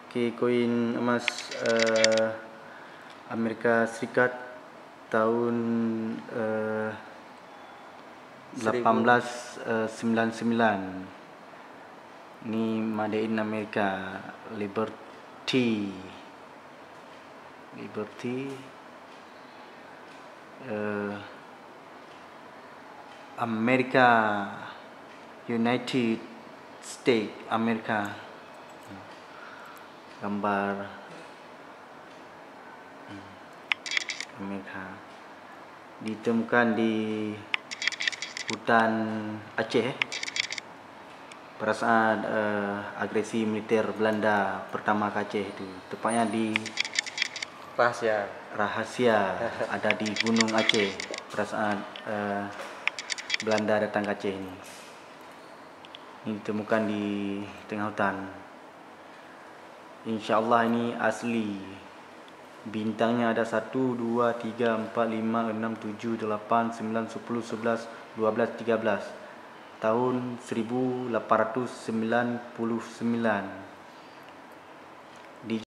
koin emas Amerika Serikat tahun 1899. Ni made in Amerika, Liberty Amerika, United States Amerika. Gambar Amerika. Ditemukan di hutan Aceh pada saat agresi militer Belanda pertama ke Aceh itu. Tepatnya di rahasia ada di Gunung Aceh pada saat Belanda datang ke Aceh ini. Ini ditemukan di tengah hutan. InsyaAllah ini asli. Bintangnya ada 1, 2, 3, 4, 5, 6, 7, 8, 9, 10, 11, 12, 13. Tahun 1899.